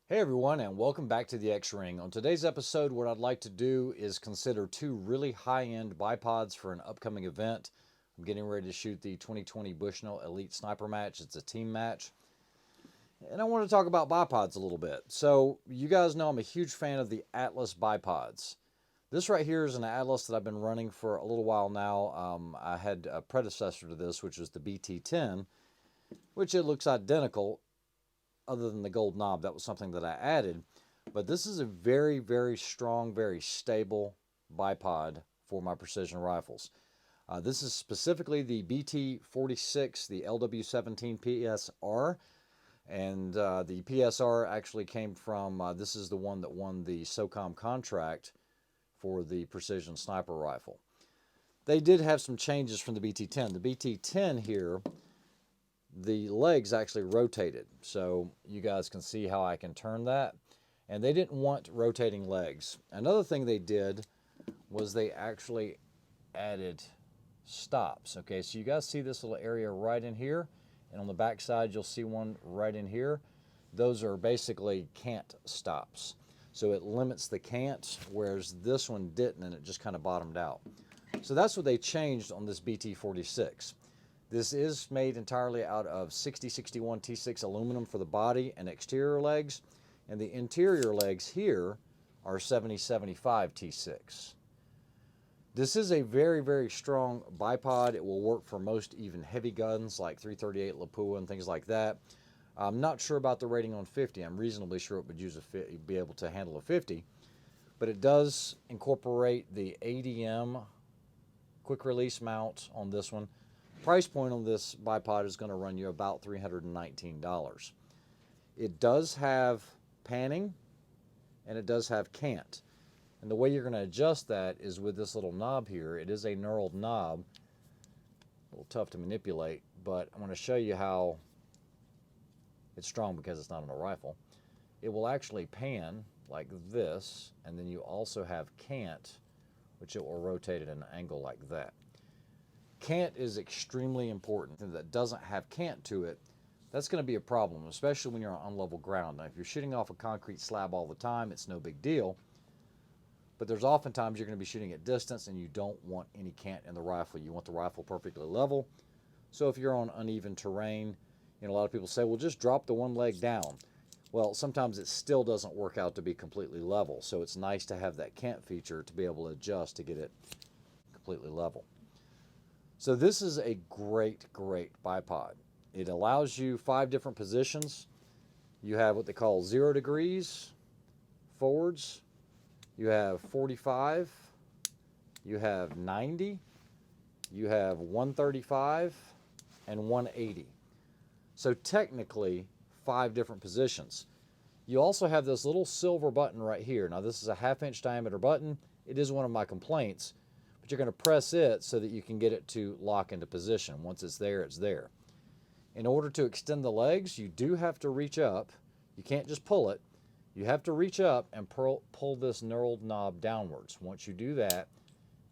Hey everyone, and welcome back to the X-Ring. On today's episode, what I'd like to do is consider two really high-end bipods for an upcoming event. I'm getting ready to shoot the 2020 Bushnell Elite Sniper match. It's a team match. And I want to talk about bipods a little bit. So, you guys know I'm a huge fan of the Atlas bipods. This right here is an Atlas that I've been running for a little while now. I had a predecessor to this, which was the BT10, which it looks identical, other than the gold knob. That was something that I added. But this is a very, very strong, very stable bipod for my precision rifles. This is specifically the BT46, the LW17 PSR. And the PSR actually came from, this is the one that won the SOCOM contract for the precision sniper rifle. They did have some changes from the BT10. The BT10 here, the legs actually rotated, so you guys can see how I can turn that. And they didn't want rotating legs. Another thing they did was they actually added stops. Okay, so you guys see this little area right in here, and on the back side you'll see one right in here. Those are basically cant stops, so it limits the cant, whereas this one didn't, and it just kind of bottomed out. So that's what they changed on this BT46. This is made entirely out of 6061 T6 aluminum for the body and exterior legs, and the interior legs here are 7075 T6. This is a very, very strong bipod. It will work for most even heavy guns like 338 Lapua and things like that. I'm not sure about the rating on 50. I'm reasonably sure it would be able to handle a 50, but it does incorporate the ADM quick release mount on this one. Price point on this bipod is going to run you about $319. It does have panning and it does have cant. And the way you're going to adjust that is with this little knob here. It is a knurled knob, a little tough to manipulate, but I'm going to show you how it's strong because it's not on a rifle. It will actually pan like this, and then you also have cant, which it will rotate at an angle like that. Cant is extremely important. If that doesn't have cant to it, that's going to be a problem, especially when you're on unlevel ground. Now, if you're shooting off a concrete slab all the time, it's no big deal. But there's oftentimes you're going to be shooting at distance and you don't want any cant in the rifle. You want the rifle perfectly level. So if you're on uneven terrain, a lot of people say, well, just drop the one leg down. Well, sometimes it still doesn't work out to be completely level. So it's nice to have that cant feature to be able to adjust to get it completely level. So this is a great, great bipod. It allows you 5 different positions. You have what they call 0 degrees forwards. You have 45. You have 90. You have 135 and 180. So technically 5 different positions. You also have this little silver button right here. Now this is a 1/2 inch diameter button. It is one of my complaints. But you're going to press it so that you can get it to lock into position. Once it's there, it's there. In order to extend the legs, you do have to reach up. You can't just pull it. You have to reach up and pull this knurled knob downwards. Once you do that,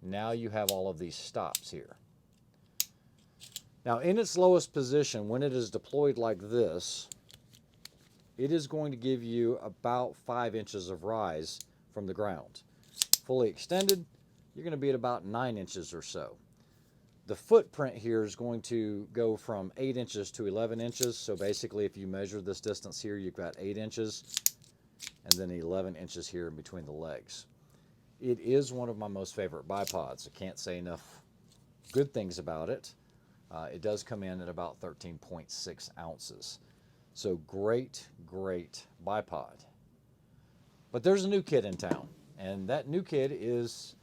now you have all of these stops here. Now, in its lowest position, when it is deployed like this, it is going to give you about 5 inches of rise from the ground. Fully extended, you're going to be at about 9 inches or so. The footprint here is going to go from 8 inches to 11 inches. So basically, if you measure this distance here, you've got 8 inches and then 11 inches here in between the legs. It is one of my most favorite bipods. I can't say enough good things about it. It does come in at about 13.6 ounces. So great, great bipod. But there's a new kid in town, and that new kid is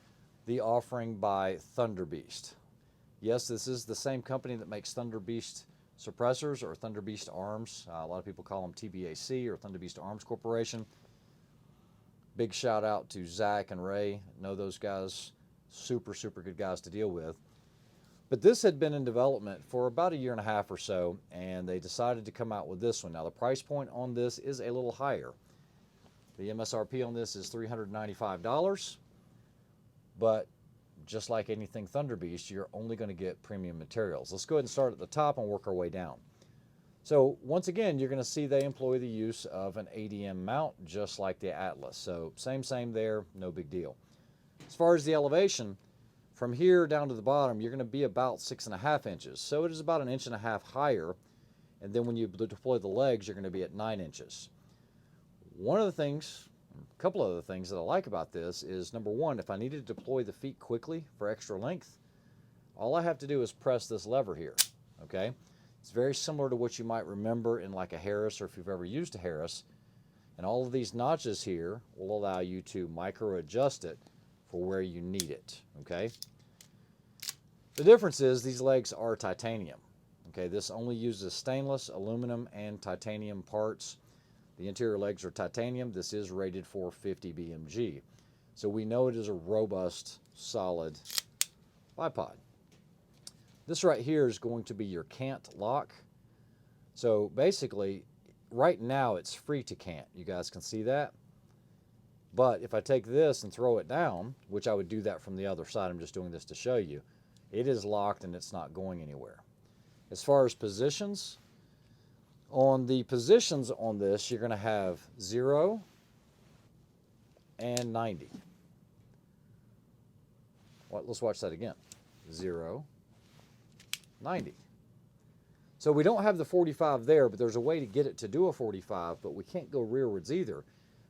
the offering by Thunderbeast. Yes, this is the same company that makes Thunderbeast suppressors or Thunderbeast arms. A lot of people call them TBAC or Thunderbeast Arms Corporation. Big shout out to Zach and Ray. Know those guys. Super, super good guys to deal with. But this had been in development for about 1.5 years or so, and they decided to come out with this one. Now, the price point on this is a little higher. The MSRP on this is $395, but just like anything Thunderbeast, you're only going to get premium materials. Let's go ahead and start at the top and work our way down. So once again, you're going to see they employ the use of an ADM mount just like the Atlas. So same there, no big deal. As far as the elevation, from here down to the bottom, you're going to be about 6.5 inches. So it is about 1.5 inches higher. And then when you deploy the legs, you're going to be at 9 inches. One of the things, a couple of other things that I like about this is, number one, if I need to deploy the feet quickly for extra length, all I have to do is press this lever here, okay? It's very similar to what you might remember in like a Harris, or if you've ever used a Harris. And all of these notches here will allow you to micro adjust it for where you need it, okay? The difference is these legs are titanium, okay? This only uses stainless, aluminum, and titanium parts. The interior legs are titanium. This is rated for 50 BMG. So we know it is a robust, solid bipod. This right here is going to be your cant lock. So basically, right now it's free to cant. You guys can see that. But if I take this and throw it down, which I would do that from the other side, I'm just doing this to show you, it is locked and it's not going anywhere. As far as positions, on the positions on this, you're going to have 0 and 90. Well, let's watch that again. 0, 90. So we don't have the 45 there, but there's a way to get it to do a 45, but we can't go rearwards either.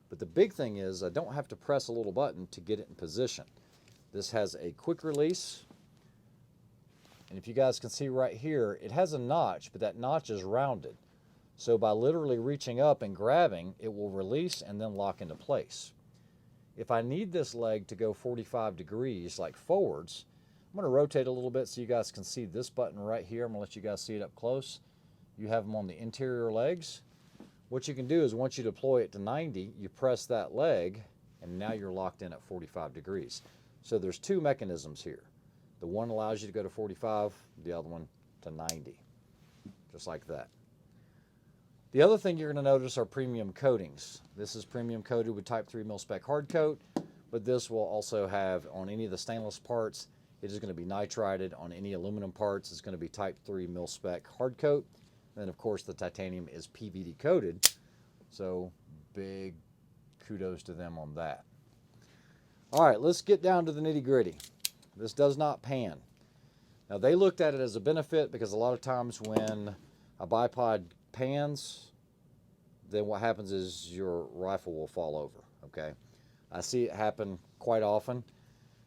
But the big thing is I don't have to press a little button to get it in position. This has a quick release. And if you guys can see right here, it has a notch, but that notch is rounded. So by literally reaching up and grabbing, it will release and then lock into place. If I need this leg to go 45 degrees, like forwards, I'm going to rotate a little bit so you guys can see this button right here. I'm going to let you guys see it up close. You have them on the interior legs. What you can do is once you deploy it to 90, you press that leg, and now you're locked in at 45 degrees. So there's two mechanisms here. The one allows you to go to 45, the other one to 90, just like that. The other thing you're going to notice are premium coatings. This is premium coated with Type 3 mil-spec hard coat, but this will also have, on any of the stainless parts, it is going to be nitrided. On any aluminum parts, it's going to be Type 3 mil-spec hard coat. And then, of course, the titanium is PVD coated, so big kudos to them on that. All right, let's get down to the nitty-gritty. This does not pan. Now, they looked at it as a benefit because a lot of times when a bipod pans, then what happens is your rifle will fall over, okay? I see it happen quite often,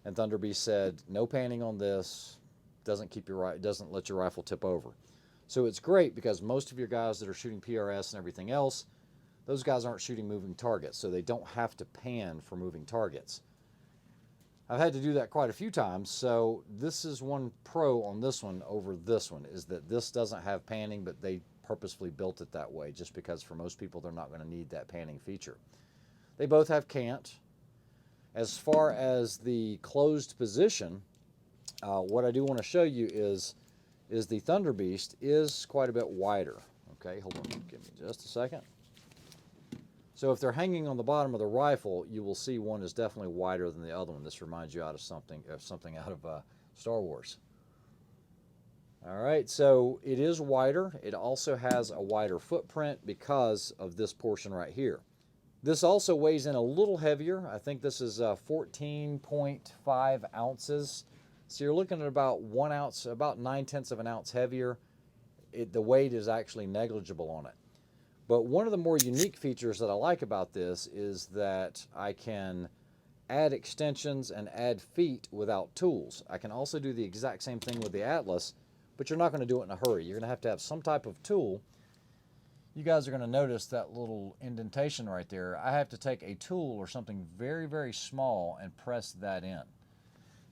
and Thunderbeast said, no panning on this, doesn't let your rifle tip over. So it's great because most of your guys that are shooting PRS and everything else, those guys aren't shooting moving targets, so they don't have to pan for moving targets. I've had to do that quite a few times, so this is one pro on this one over this one, is that this doesn't have panning, but they purposefully built it that way just because for most people they're not going to need that panning feature. They both have cant. As far as the closed position, what I do want to show you is the Thunderbeast is quite a bit wider. Okay, hold on, give me just a second. So if they're hanging on the bottom of the rifle, you will see one is definitely wider than the other one. This reminds you of something out of Star Wars. All right, so it is wider. It also has a wider footprint because of this portion right here. This also weighs in a little heavier. I think this is 14.5 ounces. So you're looking at about 1 ounce, about 9/10 of an ounce heavier. The weight is actually negligible on it. But one of the more unique features that I like about this is that I can add extensions and add feet without tools. I can also do the exact same thing with the Atlas, but you're not going to do it in a hurry. You're going to have some type of tool. You guys are going to notice that little indentation right there. I have to take a tool or something very, very small and press that in.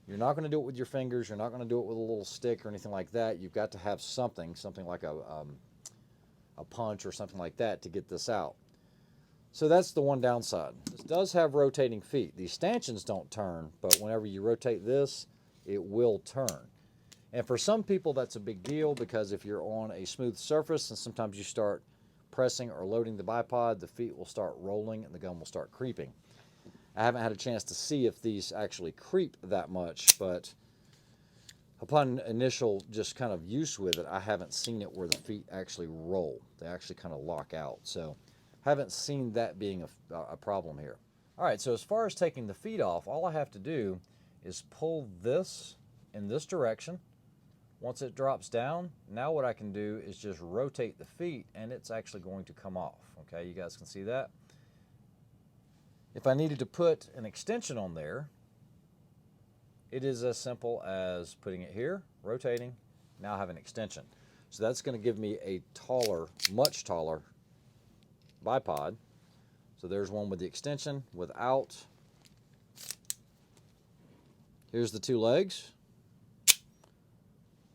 You're not going to do it with your fingers. You're not going to do it with a little stick or anything like that. You've got to have something like a punch or something like that to get this out. So that's the one downside. This does have rotating feet. These stanchions don't turn, but whenever you rotate this, it will turn. And for some people, that's a big deal because if you're on a smooth surface and sometimes you start pressing or loading the bipod, the feet will start rolling and the gun will start creeping. I haven't had a chance to see if these actually creep that much, but Upon initial just kind of use with it, I haven't seen it where the feet actually roll. They actually kind of lock out. So haven't seen that being a problem here. All right, so as far as taking the feet off, all I have to do is pull this in this direction. Once it drops down, now what I can do is just rotate the feet and it's actually going to come off. Okay, you guys can see that. If I needed to put an extension on there, it is as simple as putting it here, rotating, now I have an extension. So that's going to give me a taller, much taller bipod. So there's one with the extension, without. Here's the two legs.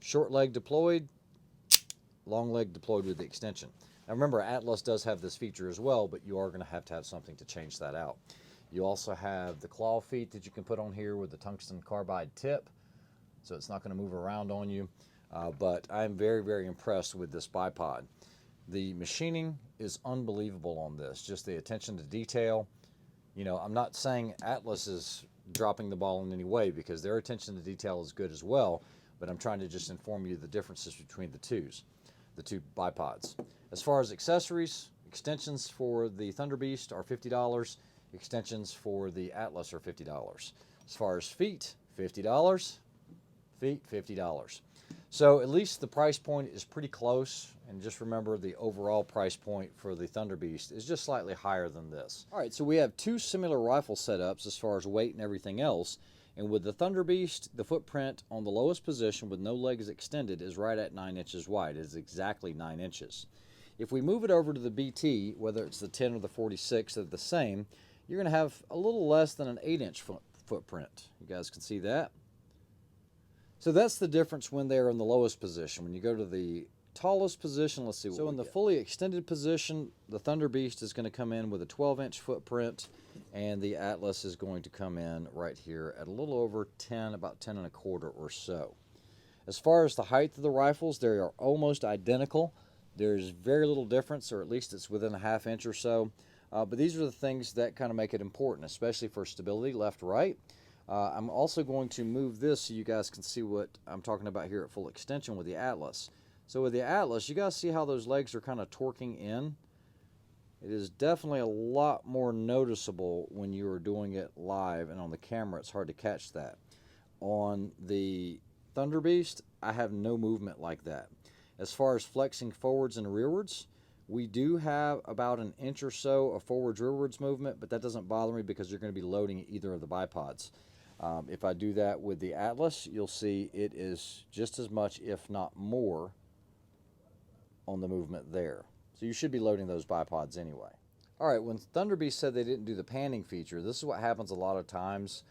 Short leg deployed, long leg deployed with the extension. Now remember, Atlas does have this feature as well, but you are going to have something to change that out. You also have the claw feet that you can put on here with the tungsten carbide tip, so it's not going to move around on you. But I'm very, very impressed with this bipod. The machining is unbelievable on this, just the attention to detail. You know, I'm not saying Atlas is dropping the ball in any way, because their attention to detail is good as well, but I'm trying to just inform you the differences between the two bipods. As far as accessories, extensions for the Thunderbeast are $50. Extensions for the Atlas are $50. As far as feet, $50. Feet, $50. So at least the price point is pretty close, and just remember the overall price point for the Thunderbeast is just slightly higher than this. All right, so we have two similar rifle setups as far as weight and everything else, and with the Thunderbeast, the footprint on the lowest position with no legs extended is right at 9 inches wide. It is exactly 9 inches. If we move it over to the BT, whether it's the 10 or the 46, they're the same, you're going to have a little less than an 8-inch footprint. You guys can see that. So that's the difference when they're in the lowest position. When you go to the tallest position, let's see what so in the fully extended position, the Thunderbeast is going to come in with a 12-inch footprint, and the Atlas is going to come in right here at a little over 10, about 10 1/4 or so. As far as the height of the rifles, they are almost identical. There's very little difference, or at least it's within a ½ inch or so. But these are the things that kind of make it important, especially for stability, left-right. I'm also going to move this so you guys can see what I'm talking about here at full extension with the Atlas. So with the Atlas, you guys see how those legs are kind of torquing in? It is definitely a lot more noticeable when you are doing it live, and on the camera it's hard to catch that. On the Thunderbeast, I have no movement like that. As far as flexing forwards and rearwards, we do have about an inch or so of forwards-rearwards movement, but that doesn't bother me because you're going to be loading either of the bipods. If I do that with the Atlas, you'll see it is just as much, if not more, on the movement there. So you should be loading those bipods anyway. All right, when Thunderbeast said they didn't do the panning feature, this is what happens a lot of times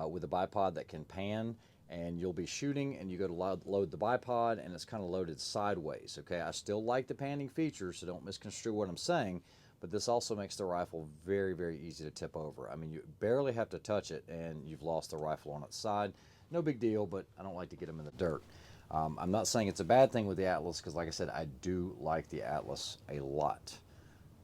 with a bipod that can pan, and you'll be shooting and you go to load the bipod and it's kind of loaded sideways. Okay, I still like the panning feature, so don't misconstrue what I'm saying, but this also makes the rifle very, very easy to tip over. I mean, you barely have to touch it and you've lost the rifle on its side. No big deal, but I don't like to get them in the dirt. I'm not saying it's a bad thing with the Atlas, because like I said, I do like the Atlas a lot.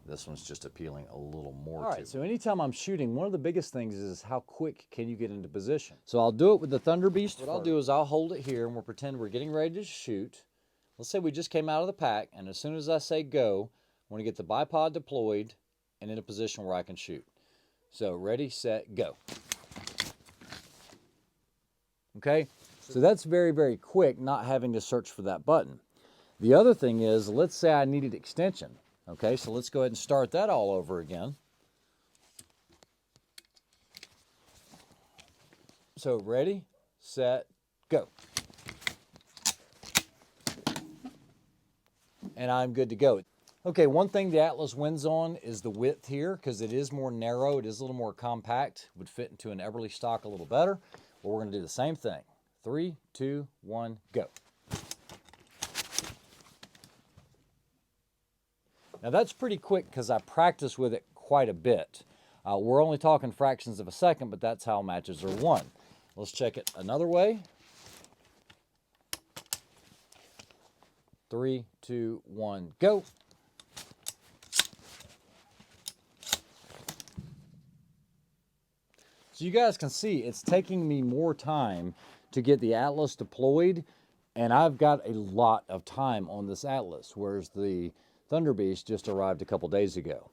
This one's just appealing a little more. All right, so anytime I'm shooting, one of the biggest things is how quick can you get into position. So I'll do it with the Thunderbeast. What I'll do is I'll hold it here and we'll pretend we're getting ready to shoot. Let's say we just came out of the pack, and as soon as I say go, I want to get the bipod deployed and in a position where I can shoot. So ready, set, go. Okay, so that's very, very quick, not having to search for that button. The other thing is, let's say I needed extension. Okay, so let's go ahead and start that all over again. So ready, set, go. And I'm good to go. Okay, one thing the Atlas wins on is the width here, because it is more narrow, it is a little more compact, would fit into an Everly stock a little better. But we're going to do the same thing. 3, 2, 1, go. Now that's pretty quick because I practice with it quite a bit. We're only talking fractions of a second, but that's how matches are won. Let's check it another way. 3, 2, 1, go. So you guys can see it's taking me more time to get the Atlas deployed, and I've got a lot of time on this Atlas, whereas the Thunderbeast just arrived a couple days ago.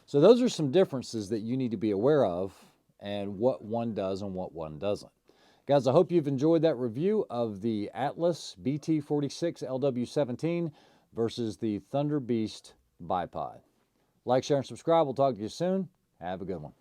So those are some differences that you need to be aware of and what one does and what one doesn't. Guys, I hope you've enjoyed that review of the Atlas BT46 LW17 versus the Thunderbeast Bipod. Like, share, and subscribe. We'll talk to you soon. Have a good one.